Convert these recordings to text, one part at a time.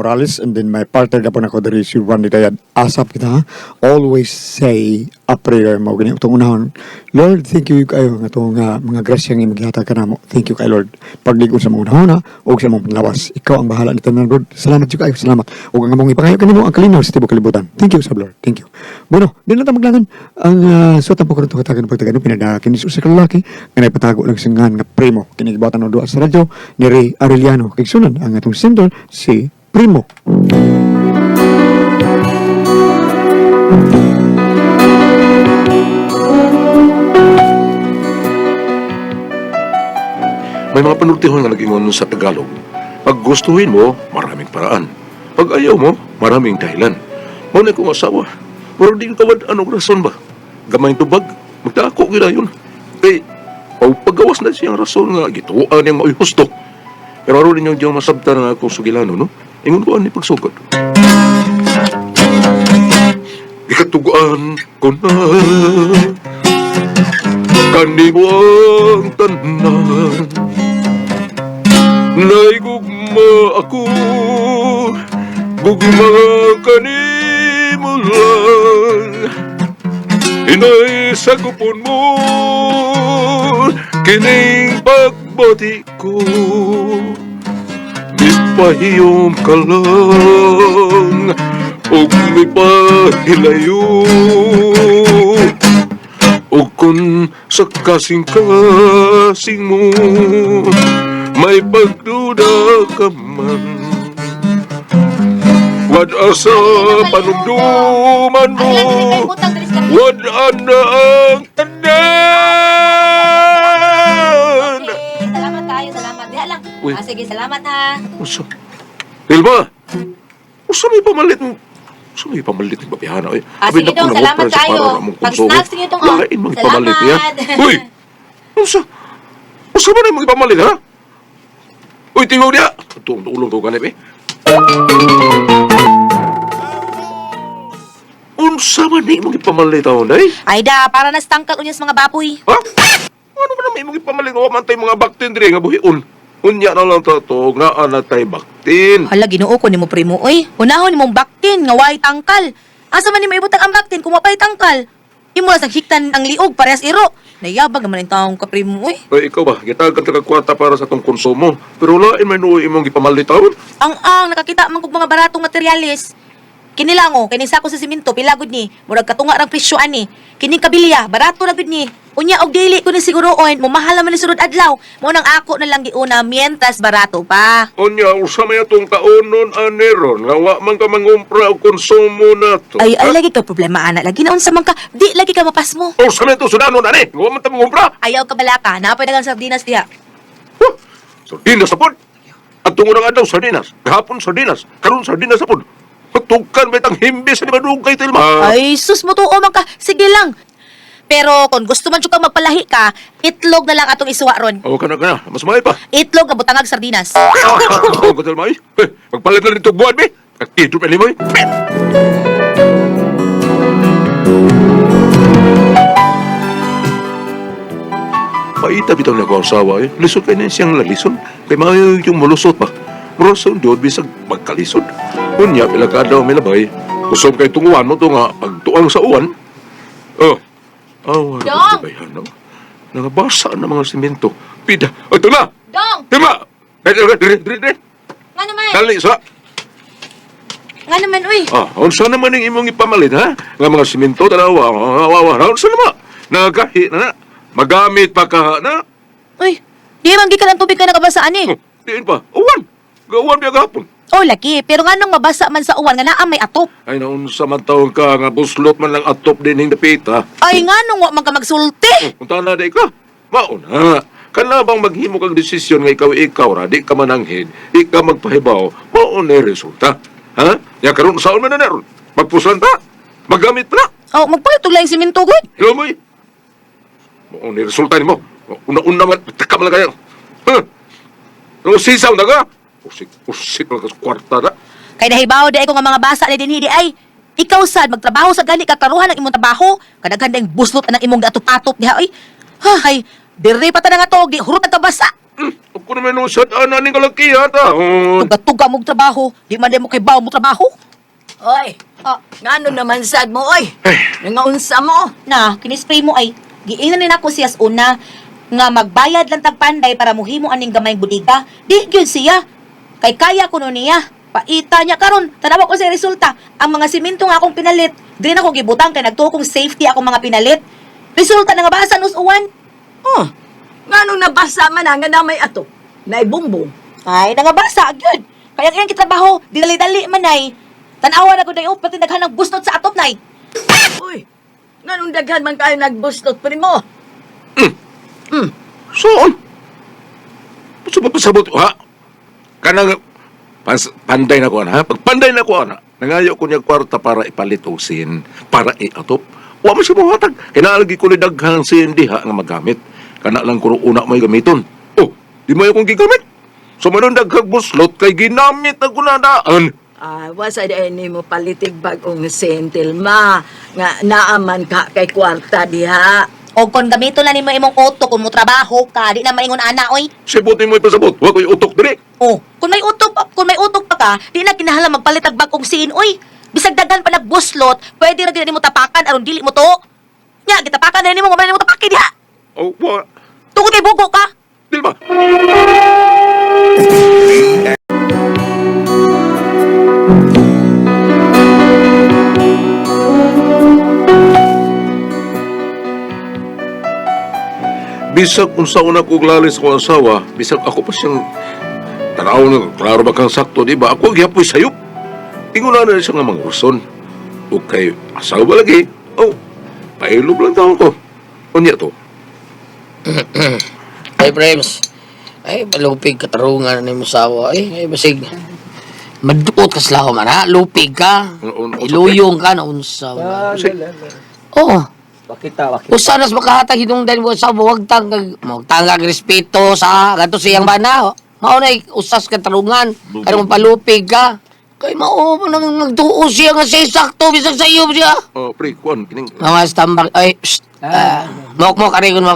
Morales, and then my partner na po na ko dari si Juan Dayad. Asap kita ha. Always say a prayer mo ganyan itong unahon. Lord, thank you kayo nga itong mga grasyang imagihata ka na mo. Thank you kay Lord. Pagligon sa mga unahon o sa mga panlawas. Ikaw ang bahala nito na Lord. Salamat kayo kayo. Salamat. O nga mong ipangayo kanimo ang kalinaw sa tibok kalibutan. Thank you sa Lord. Thank you. Bueno, din na maglangan ang suwatan po ko rin katagan pagtagan pinadakin ni sa kalaki nga naipatago lang singan nga primo. Kinigibatan ng doa sa radyo ni Ray Arellano. Kigsunan ang atong sindol si Primo. May mga panultihon nga nag-ingon sa Tagalog. Pag gustuhin mo, maraming paraan. Pag ayaw mo, maraming dahilan. Muna kong asawa. Pero di kawad anong rason ba? Gamay tubag, magtako gila yun. Eh, paggawas na siyang rason nga, gituan niyang may husto. Pero aron ninyong diyang masabta na akong sugilano, no? Ingon ko ani pagsugod. Ikatuguan ko na kanimo ang tanan. Naigugma ako, gugma kanimo lang. Inay sa kupon mo, kining pagbati ko. May pahiyom ka lang, o may pahilayo. O kung sa kasing-kasing mo, may pagduda ka man. Wad asa panumduman mo, wad ana ang tanan. Okay, salamat tayo, salamat. Diha lang. Uy. Sige, salamat ha. Usa? Hilma! Usa may pamalit mo? Usa may pamalit ng babihana? Sige dong, salamat tayo. Pag-snacks niyo itong lain mga pamalit niya. Uy! Usa? Usa ba na yung mga pamalit, ha? Uy, tingog niya! Tulong to ganip eh. Unsa man na yung mga pamalit ako, day? Ay da, para na stangkal unyas mga baboy. Ha? Ano ba na may mga pamalit? Huwag man tayo mga baktin diri nga buhion. Unya na lang to nga ana tay baktin. Hala, Ginoo ko nimo primo oy. Unahon nimong baktin nga way tangkal. Asa man nimo ibutang ang baktin kung mapay tangkal? Imo lang hiktan ang liog parehas iro. Nayabag naman ang taong ka primo oy. Ay, ikaw ba? Gitagan ka kwarta para sa itong konsumo. Pero lain may nuwi imong ipamalitawon. Ang nakakita man kog mga baratong materialis. Kinilango, kini sako sa simento pilagod ni. Murag katunga rang presyo ani. Kining kabilya, barato ra gud ni. Unya og dili ko ni siguroon, mumahala man ni sunod adlaw. Mo nang ako na lang giuna mientras barato pa. Onya, usa may itong kaunon aneron. Nga wa man ka mangumpra o konsumo na to. Ay lagi ka problema ana. Lagi na unsa man ka, di lagi ka mapas mo. Usa may itong sudanon ani. Nga wa man ta mangumpra. Ayaw ka balaka, napay dagang sardinas diha. Huh? Sardinas sa pod. At tungurang adlaw sardinas. Kahapon sardinas. Karon sardinas sa pod. Pagtukan may tang himbis ni madugay tilma. Ay sus mo tuo man ka. Sige lang. Pero kung gusto man jud kang magpalahi ka, itlog na lang atong isuwa ron. O ka na. Mas may pa. Itlog nga butangag sardinas. Ako ka tilma eh. Magpalit lang nito buwan be. Kakito pa ni mo eh. Paita bitaw na ko ang sawa eh. Lisod kayo na siyang lalison. Kaya maayo yung mulusot ba? Murason doon bisag magkalisod. Unya, pilagadaw may labay. Kusog kay tunguan mo to nga pagtuang sa uwan. Oh. Awa, Dong! bayan, no? Nangabasa na mga simento. Pida. O, ito na! Dong! Tima! Dire. Nga naman. Dali, sa... Nga naman, uy. Unsa naman yung imong ipamalit, ha? Nga mga simento, tanawa. Unsa naman? Nagahi na na. Magamit pa ka, na? Uy, di man gikan ang tubig ka nakabasaan eh. Diin pa. Uwan! Gawan biya gapon. Oh, laki. Pero nga nung mabasa man sa uwan nga naa may atop. Ay, naunsa man taon ka nga buslot man lang atop din yung dapita. Ay nga nung wa man ka magsulti. Punta na di ka. Mauna. Kana bang maghimo kang desisyon nga ikaw ra di ka mananghid, di ka magpahibaw, mauna resulta. Ha? Ya karon saon man na ron? Magpusan ta? Maggamit pa na? Oh, magpayot lang siminto gud. Hello mo. Mauna resulta nimo. Una-una man taka man lang kayo. Ha? No sisaw na ka? Usik lang ka sa kwarta na. Kay nahibaw di ay ko nga mga basa ni dinhi di ay. Ikaw sad magtrabaho sa gani kakaruhan ng imong trabaho. Kadaghan ding buslot ang imong gatop-atop diha oy. Hay, dire pa ta nga to, hurot ang kabasa. Ako naman nung sadaan ni kalakihan, Tuga-tuga mong trabaho, di man din mo kay baw mo trabaho. Oy, ngano naman sad mo, oy? Nga unsa mo? Na, kinispray mo ay, giingnan din ako siya sa una, nga magbayad lang tagpanday para muhimo aning gamayng budiga. Di gyud siya. Kay kaya ko nun niya. Paita niya karon, tanawa ko sa resulta. Ang mga simento nga akong pinalit, di na ako gibutang kay nagtuo kong safety akong mga pinalit. Resulta na nga basan us-uwan. Oh, ngano nabasa man nga namay ato? Naibungbong. Ay, nangabasa gyud. Kaya ang iyang kitrabaho, dinali-dali man ay. Tanawa na ko dayo pati daghan ng bustot sa atop nay. Uy, nganong daghan man kayo nagbustot primo? Saan? Basta papasabot, ha? Kanang, panday na ko, ha? Pag panday na ko, na, nangayo ko niya kwarta para ipalit o sin, para iatop. Wa mo siya mahatag. Kinaalagi ko ni daghang sin diha nga magamit. Kana lang ko una may gamiton. Oh, di mo akong gigamit. So manon daghang buslot kay ginamit ang kunadaan. Wasa dahil ni mo palitig bagong sentilma nga naaman ka kay kwarta diha. O kung gamito na nimo imong utok kung mo trabaho ka, di na maingon ana oy. Sibutin mo ipasabot. Wa ko'y utok diri. Oh, kung may utok pa ka, di na kinahanglan magpalit og bagong siin oy. Bisag daghan pa nagbuslot, pwede ra din nimo tapakan aron dili mo to. Nya, gitapakan na nimo nga mo tapaki diha. Oh, wa. Tungod kay bugo ka. Di ba? Bisag kung saan ako glalis ko asawa, bisag ako pa siyang tanaw na, klaro ba kang sakto, di ba? Ako agyapoy sayop. Inguna na siya nga mga rason. O kay asawa lagi, oh, pailob lang taon ko. O niya to? Ay, Brems. Ay, malupig katarungan ni Musawa. Ay, basig. Maduot ka sila ko man, ha? Lupig ka. Iluyong ka na unsa. Oo. Wakita. Usanas makahatag hinungdan mo sa wagtang kag respeto sa gato siyang bana. Mao na usas ka tarungan. Karong palupig ka. Kay mao nang nagtuo siya nga siya sakto bisag sa iyo siya. Oh, pre, kuan, kining... Mga stambak ay mok arigon.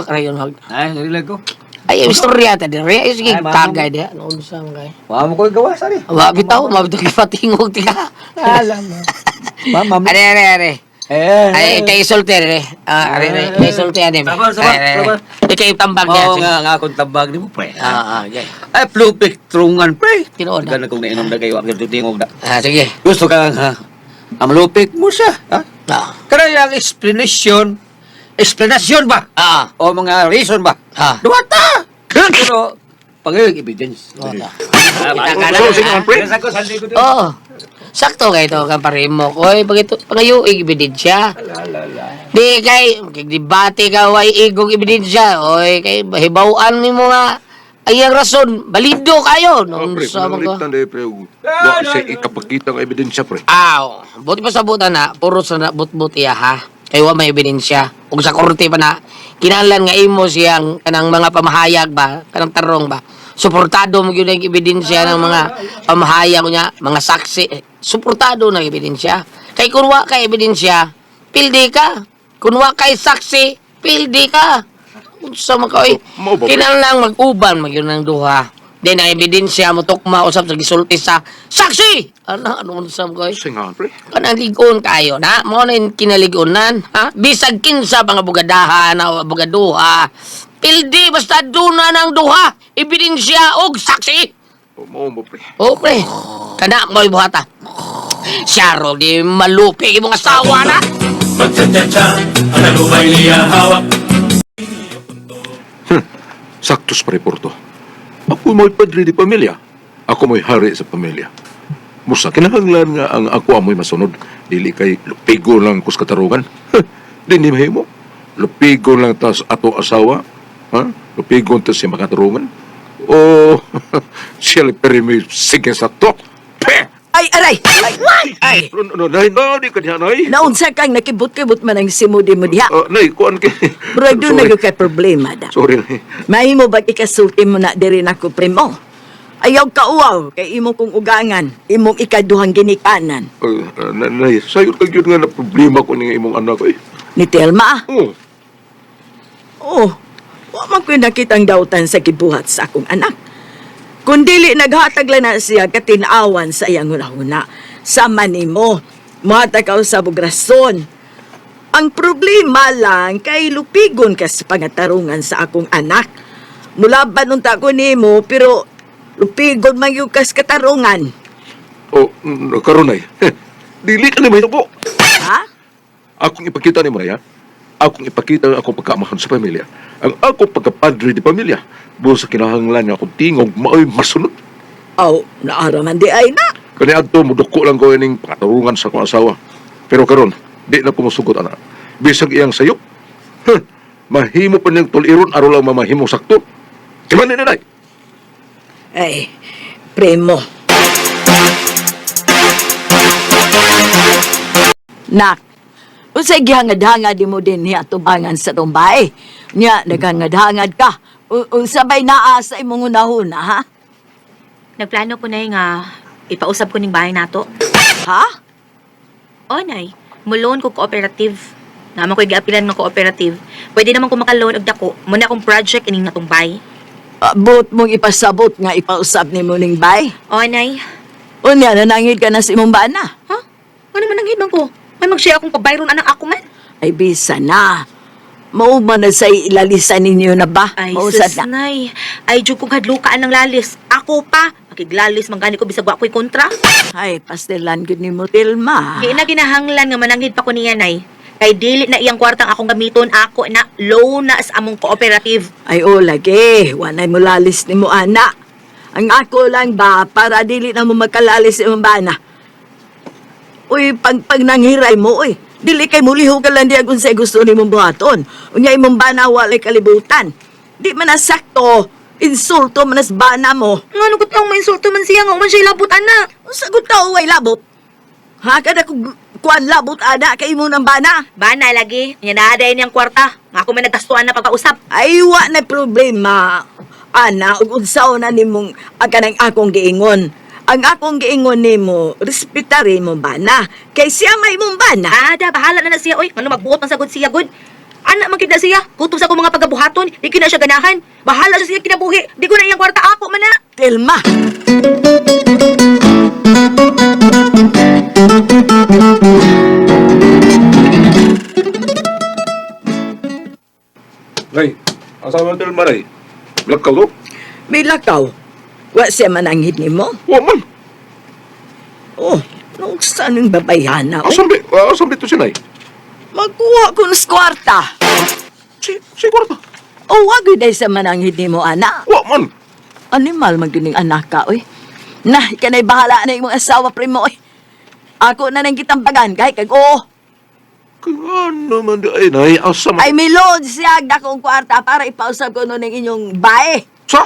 Ay, narilag ko. Ay, istorya ta dire. Ay sige Ay, ma'am. tagay dia. Ano unsa man kay? Wala mo ko gawa, sari. Wa bitaw, mabito patingog tika. Alam mo. Ma'am. Are. Ay, kay sulti re. Are. Kay sulti ani. Sabar. Ikay tambag niya. Oo nga akong tabag ni mo, pre. Okay. Ay, plupik, trungan, pre. Tinuod na. Gana kong nainom na kayo, ang tingog na. Sige. Gusto ka nga, ang lupik mo siya, ha? Karaya ang explanation ba? O mga reason ba? Duwata! Pero, pangayong evidence. Kita So, sige, pre. Oo. Sakto kay to kan parimo. Oy, pangayo ebidensya. Di kay debate ka way igong ebidensya. Oy, kay hibaw-an nimo nga ayang rason, balido kayo. Oh, pre, Sa mga panalitan dahil, pre. Wa siya ikapakita ng ebidensya, pre. buti pa sa buta na, puro sa but-but iya ha. Kay wa may ebidensya. Ug sa korte pa na, kinahanglan nga imo siyang kanang mga pamahayag ba, kanang tarong ba. Suportado mo yun ang ebidensya ng mga pamahayag niya, mga saksi. Suportado ng ebidensya. Kay kung wa kay ebidensya, pildi ka. Kung wa kay saksi, pildi ka. Sa mga koy, kinahanglan mag-uban magyun ng duha. Then ang ebidensya mo tukma usap sa gisulti sa saksi. Ano sa mga koy? Singahan, pre. Kanang ligon kayo na, mo na yung kinaligonan, ha? Bisag kinsa mga bugadahan na bugaduha. Pildi basta duna ng duha, ebidensya og saksi. O, mao mo, pre. O pre, kana mo ibuhata. Syaro di malupi imong asawa na. Saktos, pre, Porto. Ako mo'y padre di pamilya. Ako mo'y hari sa pamilya. Musa, kinahanglan nga ang ako amoy masunod. Dili kay lupigo lang kus katarungan. Di mahimo. Lupigo lang tas ato asawa. Ha? Lupigo tas siya makatarungan. Oh, siya perimi sige sa to. Pe! Ay, aray! Ay! No, di ka diyan, nay. Naunsa kang nakibot-kibot man ang simudi mo diha. Nay, kuan kay... Bro, doon na yung kay problema da. Sorry, nay. May mo ba ikasulti mo na diri na ko primo? Ayaw ka uwaw kay imo kong ugangan, imong ikaduhang ginikanan. Nay, sayo kag yun nga na problema ko ni imong anak ko eh. Ni Telma. Oh, Oh, Wa man ko'y nakitang dautan sa gibuhat sa akong anak. Kung dili naghatag lang na siya katinawan sa iyang huna-huna. Sama nimo, muhatag ka sa bugrason. Ang problema lang kay lupigon ka sa pangatarungan sa akong anak. Mulaban unta ko nimo pero lupigon man yung kas katarungan. O, karon ay. Dili ka ni mahitabo. Ha? Akong ipakita ni Maria. Akong ipakita ang akong pagkamahal sa pamilya. Ang akong pagkapadre di pamilya. Buo sa kinahanglan nga akong tingog mao'y masunod. Aw, naaraman di ay na. Kani adto muduko lang ko ining pangatarungan sa akong asawa. Pero karon, di na ko masugot ana. Bisag iyang sayop. Mahimo pa niyang tuliron aron lang mamahimo sakto. Kiman ni nanay? Ay, primo. Nak, usay gihangad-hangad mo din niya tubangan sa tumbay. Nya, naghangad-hangad ka. Sabay naa sa imong unahuna, ha? Nagplano ko na nga ipausab ko ning bahay nato. Ha? O, nay. Mulon ko cooperative. Naman ko i-apilan ng cooperative. Pwede naman ko makaloan og dako. Muna akong project ining natumbay. Abot mong ipasabot nga ipausap ni mo ning bay. O, nay. Unya, nanangid ka na sa imong bana. Ha? Ano man ang hidman ko? May mag-share akong pabayron anang ako man. Ay, bisa na. Mauman na sa ilalisan ninyo na ba? Ay, Mausad sus, na. nay. Ay, dyan kong hadlukaan ng lalis. Ako pa. Makiglalis, manggani ko bisag wa ko'y kontra. Ay, pastelan gud ni mo, Tilma. Di na ginahanglan nga mananghid pa ko niya, nay. Kay dili na iyang kwartang akong gamiton ako na loan na sa among cooperative. Ay, o, lagi. Wanay mo lalis ni mo, ana. Ang ako lang ba, para dili na mo magkalalis sa imong bana. Uy, pag nanghiray mo, uy. Dili kay muliho ka lang diya kung sa'y gusto ni mong buhaton. Unya imong bana, walay kalibutan. Di man nasakto. Insulto man as bana mo. Nga ano ko taong mainsulto man siya nga, uman siya labot, ana. Sagot ka, uway labot. Ha, kada kung kuan labot, ana, kay mo ng bana. Bana lagi, niya naaday niyang kwarta. Nga ako may nagkastuan na pagkausap. Ay, wa na problema. Ana, ug unsaon na nimong kanang akong giingon. Ang akong giingon nimo, respetare mo bana. Kay siya may mong bana. Ada, bahala na siya, oy. Ano magbuot man sagod siya, good. Anak man kita siya. Kutob sa akong mga pagabuhaton. Di kina siya ganahan. Bahala siya kinabuhi. Di ko na iyang kwarta ako, mana. Telma. Nay, asawa ng Maray. Lakaw to? May lakaw. Wa siya mananghid nimo. Wa man. Oh, nung saan yung babayana? Oh, Asan ba ito si Nay? magkuha ko ng kwarta. Si kwarta. Oh, wag yun dahil sa mananghid nimo, ana. Wa man. Animal magining anak ka, oy. Nah, ikanay bahala na yung mga asawa, primo, oy. Ako na nang kitambagan, kay kag oo. Kaya naman di ay Nay, asa man. Ay, milod siya agda kong kwarta para ipausap ko nun ng inyong bae. Sa?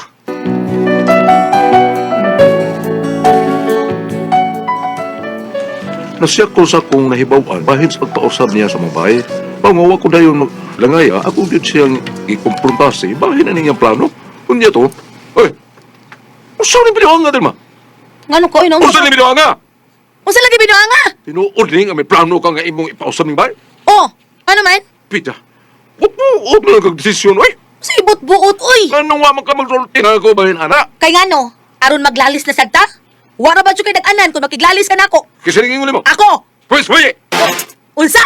Nasyak ko sa kong nahibawan bahin sa pagpausap niya sa mga bahay. Pangawa ko dayon langaya, ako din siyang ikumpruntasi bahin na niyang plano. Kunya to, ay, usaw ni binuang nga din ma? Nga ano ko, ino? Usaw ni binuang nga? Usa lagi binuha nga. Tinuod ni nga may plano ka nga imong ipausap ng bahay? Oh, ano man? Pita, huwag mo lang kag-desisyon, ay. Sa ibot-buot, uy. Anong wa man ka magsulti nga ako bahin, anak? Kay nga no, aron maglalis na sagta? Wara ba siya kay nag-anan kung makiglalis ka na ako? Kasi nanginguli mo. Ako! Pwes, pwede! Unsa?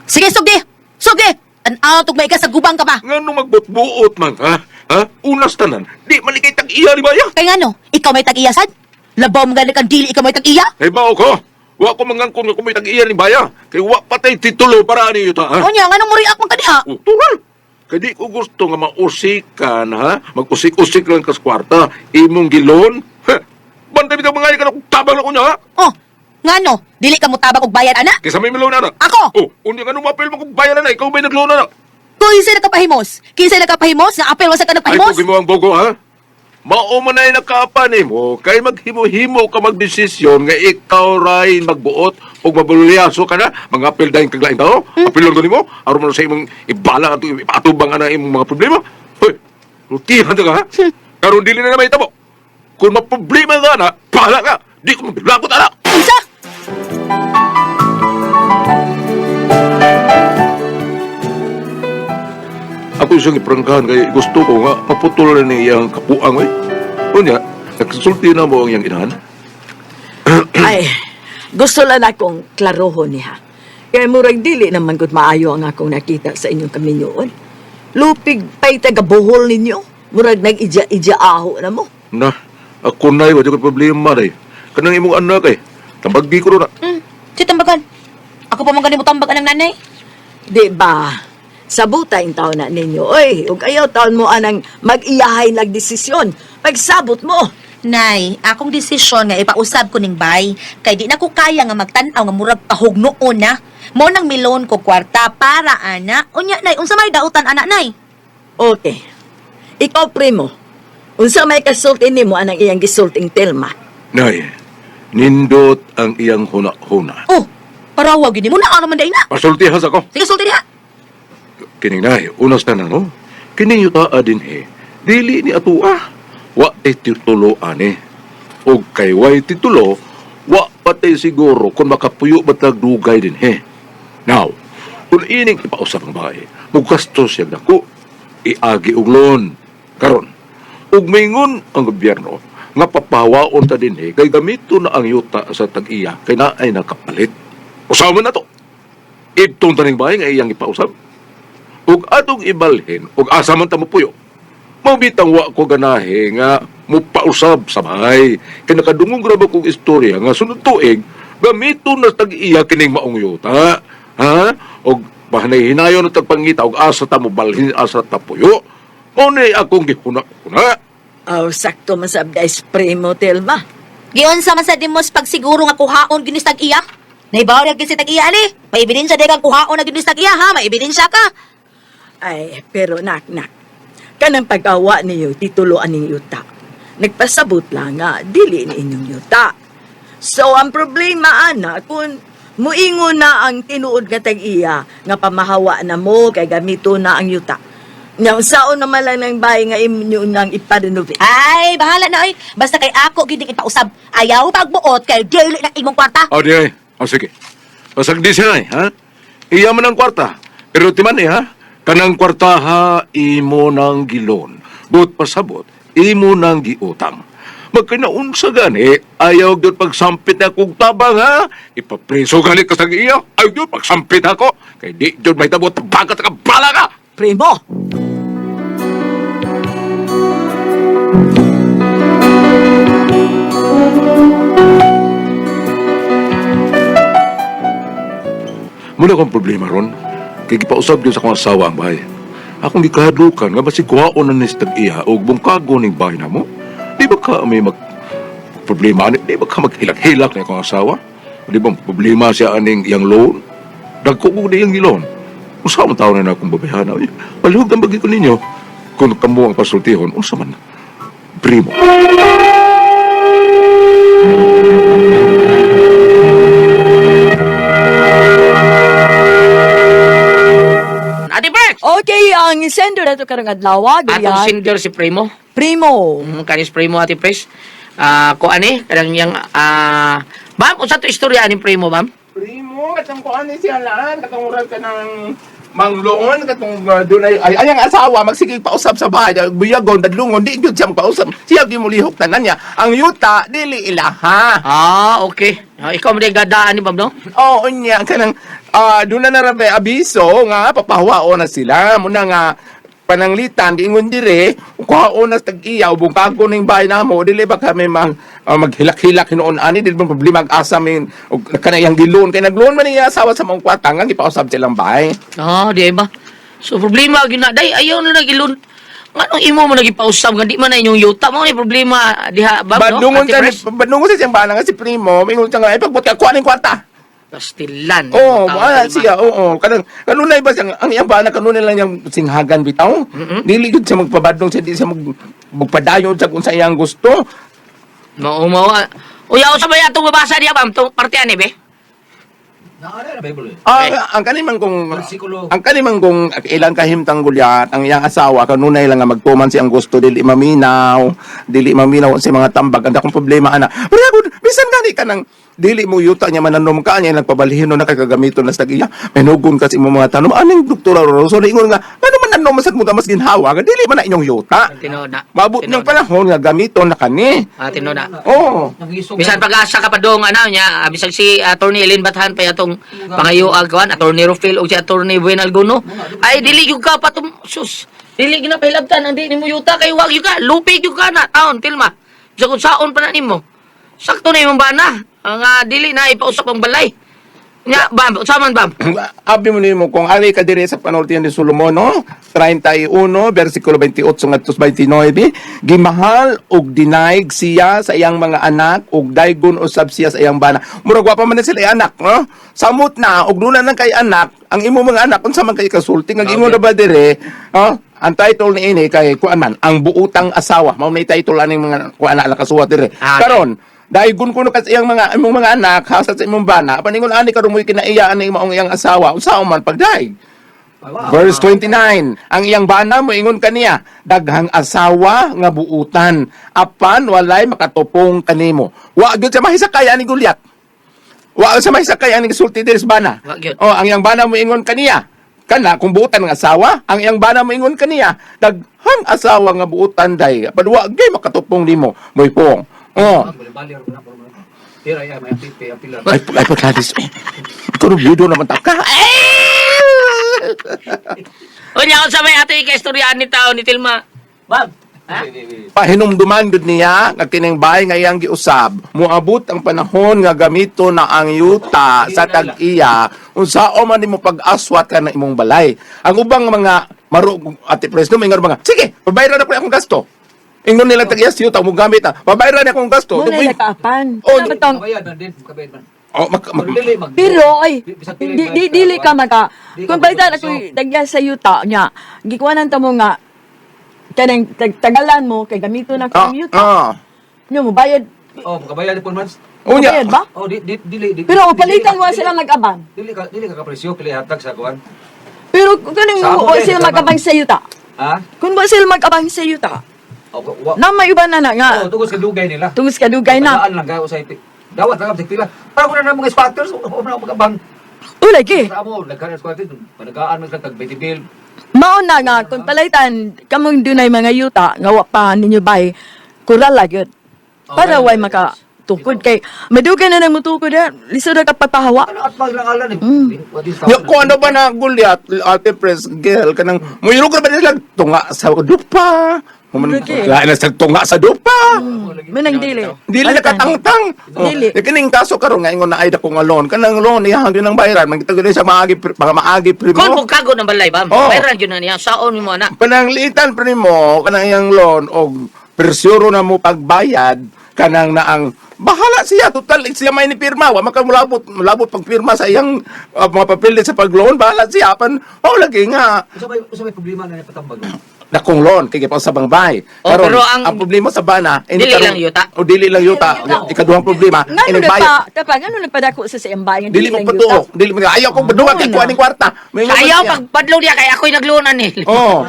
Sige, sugdi! Sugdi! Tanaw tug maiga sa gubang ka pa. Nga nung magbutbuot man, ha? Ha? Unas tanan, di maligay tag-iya ni Baya. Kay nga no, ikaw may tag-iyasan? Labaw mo galing kang dili, ikaw may tag-iya? Ay bao ko, wa ko mangangkon nga kung may tag-iya ni Baya. Kay wa patay titulo para ani yuta, ha? O niya, nga nung muriak man ka diha? Oh, tungal. Kaya di ko gusto nga mausikan, ha? Mag-usik-usik lang kas kwarta. Imong gilon. Ha? Bantay bitaw mga ka na kung tabang na ko niya, ha? Oh, nga no, dili ka mo tabak og bayad, ana? Kaysa may milon na. Ako! Oh, unya nga nung mapil mo kung bayan na, ikaw may naglona na. Kinsa nagkapahimos? Kinsa nagkapahimos? Nga apel wa sa ka Ay, nagpahimos? kung ang bogo, ha? Mao man ay nakaapan mo, kay maghimo-himo ka magdesisyon nga ikaw ray magbuot o mabulyaso ka na, mga apel dahil kaglaing tao, apelon ko nimo, aron mo sa imong ibala at ipatubang na imong mga problema. Hoy, rutihan ka, ha? Karon dili na may tabo. Kung maproblema ka na, bahala ka. Di ko mabilagot, anak. Unsa? siyang iprangkahan kay gusto ko nga maputol na niyang kapuang eh. Unya, nagsulti na mo ang iyang inahan. Ay, gusto lang akong klarohon niya. Kaya murag dili naman gud maayo ang akong nakita sa inyong kaminyoon. Lupig pa'y taga-buhol ninyo. Murag nag-ija-ija-aho na mo. Na, ako na wala ko problema day. Kanang imong anak eh. Tambagi ko na. Si tambagan. Ako pa magaling mo tambag anang nanay. Di ba? Sabutay ang taon na ninyo. Oy, ug ayaw taon mo anang mag-iyahay nagdesisyon. Pagsabot mo. Nay, akong desisyon nga ipausab ko ning bay. Kay di na ko kaya nga magtan-aw nga murag pahog noon na. Mo nang milon ko kwarta para ana. Unya nay, unsa may dautan ana nay? Okay. Ikaw, primo. Unsa may kasulti nimo anang iyang gisulting Telma? Nay, nindot ang iyang huna-huna. Oh, parawag yun mo na ano man day na. Pasultihas ako. Sige, sulti diha. Kining nay, unas na no? Kining yutaa din he. Dili ni atua. Wa tay titulo ani. Og kay way titulo, wa patay siguro kung makapuyo batag dugay din he. Now, kung ining ipausap ang bahay, mugkastos siya dako, iagi og loan. Karon, ug mingon ang gobyerno nga papawaon ta din he, kay gamito na ang yuta sa tag-iya, kay na ay nakapalit. Usaman na to. Itong taning bahay nga iyang ipausap. Ug atong ibalhin, ug asa man ta mopuyo. Mabitang wa ko ganahe nga mupausab sa bahay. Kaya nakadungong graba kong istorya nga sunod tuig, gamito na tag-iya kining maong yuta. Ha? Og bahanay hinayon na tagpangita, og asa ta mo balhin, asa ta puyo. O na akong gihuna-kuna. Aw, sakto man sa guys, primo Telma. Giyon sa man sa dimos pag siguro nga kuhaon ginis tag-iya. Naibaw na kasi tag-iya ni. May ebidensya di kang kuhaon na ginis tag-iya ha. May ebidensya ka. Ay, pero nak. Kanang pag-awa niyo, tituloan ning yuta. Nagpasabot lang nga, dili ni inyong yuta. So, ang problema, ana, kung muingon na ang tinuod nga tag-iya, nga pamahawa na mo, kay gamito na ang yuta. Nga, saon naman lang ng bahay nga inyo nang iparenovate. Ay, bahala na oy. Basta kay ako gining ipausab. Ayaw pagbuot kay dili na imong kwarta. O di ay. O sige. Pasagdi siya ay, ha? Iya man ang kwarta. Pero timan eh, ha? Kanang kwarta ha, imo nang gilon. But pasabot, imo nang giutang. Magkinaunsa gani, ayaw doon pagsampit na kong tabang ha. Ipapreso gani ka sa iya. Ayaw doon pagsampit ako. Kay di doon may tabot, bagat ka, bala ka! Primo! Muna akong problema ron. Kaya gipausab din sa akong asawa ang bahay. Akong gikahadukan nga basig kuhaon na nis tag-iya o bungkago ning bahay na mo. Di ba ka may problema? Di ba ka maghilak-hilak na akong asawa? Di ba problema siya aning iyang loan? Dagko ko na iyang loan. Unsa man taon na akong babayhan na. Palihog ang bagi ko ninyo. Kung kamo ang pasultihon, unsa man. Primo. Ate Prex! Okay, ang sender na ito karang adlaw. Atong senior si Primo. Primo. Kanis Primo, Ate Prex. Ko ani, kadang yang... ma'am, unsa to istorya ni Primo, ma'am? Primo, katong kuan ni siya laan, katong murag ka ng mangloon, katong dunay ay ayang asawa magsigig pausab sa bahay, buyagon dadlungon di gyud siya magpausab. Siya di mo lihok tanan niya. Ang yuta dili ilaha. Okay. Ikaw mo gadaan ni ma'am, no? Oo niya kanang duna na rabe abiso nga papahuwao na sila muna nga pananglitan diingon dire kuhao na tag-iya ubong kago ning bahay namo dili ba kami maghilak-hilak hinuon ani dili ba problema ag-asa min og kanayang gilon kay nagloan man niya asawa sa mga kwatangan gipausab silang bahay. Di ba? So, problema, day, ayaw na nagilun. Anong imo mo nagipausab nga di man na inyong yuta mo ni problema diha ba no? Badungon Ate Prex? badungon sa siyang bana nga si Primo mingon siya nga ay pagbot ka kuha ning kwarta. Pastilan. Oo, Tao, siya, oo. Kanunay ba siya, ang iyang bana, kanunay lang niyang singhagan bitaw. Dili yun siya magpabadong siya, di siya magpadayon sa kung sa iyang gusto. Maumawa. Uyaw sa ba itong babasa niya, ma'am? Itong parte ani, be? Ang kanimang kung ilang kahimtang gulyat, ang iyang asawa, kanunay lang nga magtuman siyang gusto, dili maminaw sa mga tambag. Ang akong problema, ana. Pero bisan gani ka nang dili mo yuta niya mananom ka niya nagpabalhin na kagagamito na sa iya menugon kasi mo mga tanom aning doktora ro so ingon nga ano man nanom masag mo mas ginhawa nga dili man na inyong yuta Tinood na. mabot Tinood ng panahon nga gamiton na kani Tinood na. oh Bisan pag-asa ka pa dong ano niya, bisag si Attorney Elin Bathan pa yatong pangayo agwan, Attorney Rufil o si Attorney Buenal Guno. Ay dili gyud ka pa sus. Dili gina pahilabtan ang di nimo yuta kay wag gyud ka, lupig gyud ka na taon tilma. Bisag saon pa na nimo. Sakto na imong bana. Ang dili na ipausap ang balay. Nya bam, usaman bam. abi mo nimo kung ari ka dire sa panultian ni Solomon no 31 bersikulo 28 ngadto 29 gimahal og dinaig siya sa iyang mga anak ug daygon usab siya sa iyang bana murag wa pa man na sila anak no samot na ug duna nang kay anak ang imo mga anak unsa man kay kasulti nga gingon na ba dire ang title ni ini kay kuan man ang buutang asawa mao may title aning mga kuan na kasuwat dire karon daygon kuno kas iyang mga imong mga anak hasa sa imong bana paningon ani karon mo'y kinaiya ani imong iyang asawa unsa man pagdaig Verse 29, ang iyang bana mo ingon kaniya, daghang asawa nga buutan, apan walay makatupong kanimo. Wa gyud sa mahisakay ani Goliat. Wa sa mahisakay ani sulti diri sa bana. Wa gyud. Oh, ang iyang bana mo ingon kaniya, kana kung buutan ng asawa, ang iyang bana mo ingon kaniya, daghang asawa nga buutan day, apan wa gyud makatupong nimo. Moy pong. Oh. Ay, pagkadis. Kung video naman ka. Unya sa may ato ikaistoryahan ni tao ni Tilma. Bam. Pahinumduman gud niya nga kining bahay nga iyang giusab moabot ang panahon nga gamito na ang yuta sa tag-iya unsao man nimo pag-aswat ka ng imong balay ang ubang mga marug ati presno may mga sige pabayran ako akong gasto ingon nila tag-iya sa yuta mo gamit na pabayran akong gasto Muna nakaapan. Oh, Batang, oh pero ay dili ka maka kung baitan ako dagya sa yuta nya gikuanan ta mo nga kanang tagalan mo kay gamito na ka yuta nyo mo bayad Oh, kabayad po man. unya bayad ba Oh, dili. pero palitan mo sila mag-abang Dili ka kapresyo pili hatag sa kuan. pero kaning Sa mo amo, sila sa mag-abang sa yuta Ha? kung ba sila mag-abang sa yuta Oh, na may iba na nga tugos ka dugay nila. tungos ka dugay na Daan lang gayo sa dawat lang sa pila. Para ko na mga spotters, o na magabang. lagi Sa amo, nagkaroon spotters, panagaan mo sa tag 20 bill. mao na nga kung palitan kamong dunay mga yuta nga wa pa ninyo bay kural gyud para way maka tukod kay madugay na nang mutukod lisod na kapagpahawa Ano at maglangalan eh. nya ko ano ba na Goliat ate pres girl kanang muyurog ba nila tunga sa dupa Okay. Lain na sa tunga sa dupa. manang dili Dili nakatangtang. Dili. Kining kaso karon nga ingon na ay dako nga loan. Kanang loan ihang din ang bayaran. Magitag sa maagi primo. Kon kago ng balay bam. Oh. Bayran gyud na niya saon nimo ana. Pananglitan primo kanang iyang loan og presyuro na mo pagbayad kanang na ang bahala siya total siya may ni pirma wa makamulabot pagpirma sa iyang mga papeles sa pagloan bahala siya pan lagi nga Usa may problema na patambag. dakong loan kay sa bangbay. Oh, Karon pero ang- problema sa bana Dili lang yuta. O dili lang yuta. Ikaduhang problema ngano bayad. na pa ngano nagpadako sa imbayan Dili mo patuo. Dili mo ayaw kong baduwa kay kuaning kwarta. May Ayaw pagpadlo niya kay ako'y naglunan ni. Oh.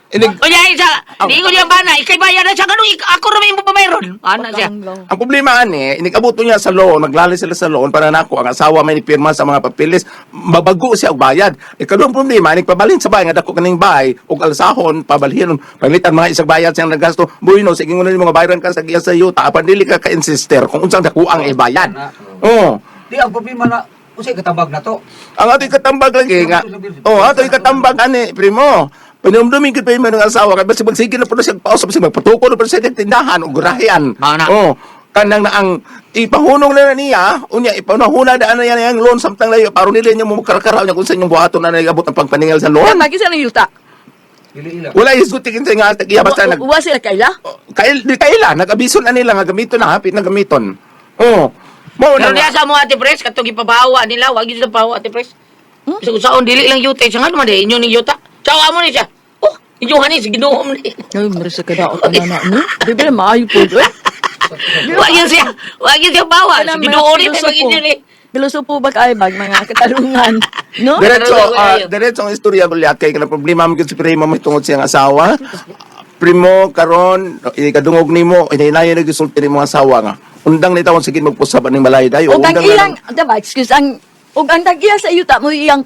Inig Unya isa, di ko niya bana, ikay bayad na siya ganun, ako na may mo pamayron. Ana siya. ang problema ani, inikabuto niya sa loan, naglali sila sa loan para nako ang asawa may nipirma sa mga papeles, mabago siya og bayad. Ikaduhang problema, nagpabalhin sa bahay nga dako kaning bahay ug alsahon pabalhin panglitan mga isang bayad siyang nagasto. Buino sige nguno mga bayaran ka sa giya sa yuta apan dili ka ka-insister kung unsang dako ang ibayad. Oh. Di ang problema na usay katambag na to. Ang ating katambag lagi nga. Oh, ating katambag ani, primo. Panumdumin kita yung mga asawa kay basta magsige na po na siya pausap siya magpatuko na po sa tindahan o gurahian. Mao na. Oh, kanang na ang ipahunong na niya, unya ipanahuna daan na yan ang loan samtang layo para nila niya mo karakaraw niya kung sa inyong buhaton na nagabot ang pagpaningil sa loan. magi sa nang yuta Dili ila. Wala isgutin sa nga tagiya basta nag wa sila kaila kaila nag-abison na nila nga gamiton na hapit na gamiton. Oh. Mo Pero na niya sa mo ate pres katong ipabawa nila, wag gyud sa pahawa ate pres. Sa kung saon dili lang yuta, siya nga naman inyo ni yuta. Sawa mo ni siya. Oh, inyo hanis ginuhom ni. ay marasa ka daot na na no bibira maayo po Wag yun siya bawa. Ginuhom ni wag inyo ni. Pilosopo ba kay bag mga katalungan no Diretso ang istorya Goliat kay kanang problema mo gyud si primo mo tungod siyang asawa. Primo karon ikadungog nimo inaynayon na gisulti ni mga asawa nga. undang ni tawon sige magpusaban ning balay dayo. O ang Undang na ilang, lang. diba, excuse, ang tag-iya sa iyo, mo iyang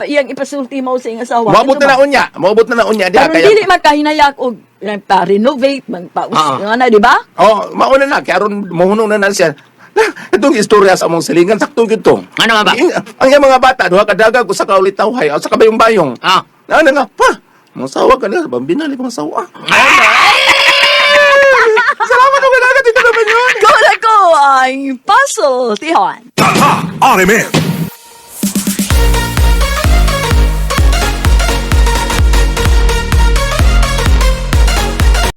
iyang ipasulti mo sa iyong asawa. Maabot na unya. Maabot na unya diha Pero dili magkahinayak og pa-renovate, ano, di ba? Oh, mauna na kaya ron mohunong na siya. Itong istorya sa among silingan sakto gyud to. Ano nga ba? Ang iyang mga bata duha ka daga ko sa kaulit tawhay sa kabayong-bayong. Ah. Ano nga pa? Masawa ka na, bambinali mga sawa. Salamat mo ka dito naman yun. Go na ko ang puzzle, Tihon. Tatak RMN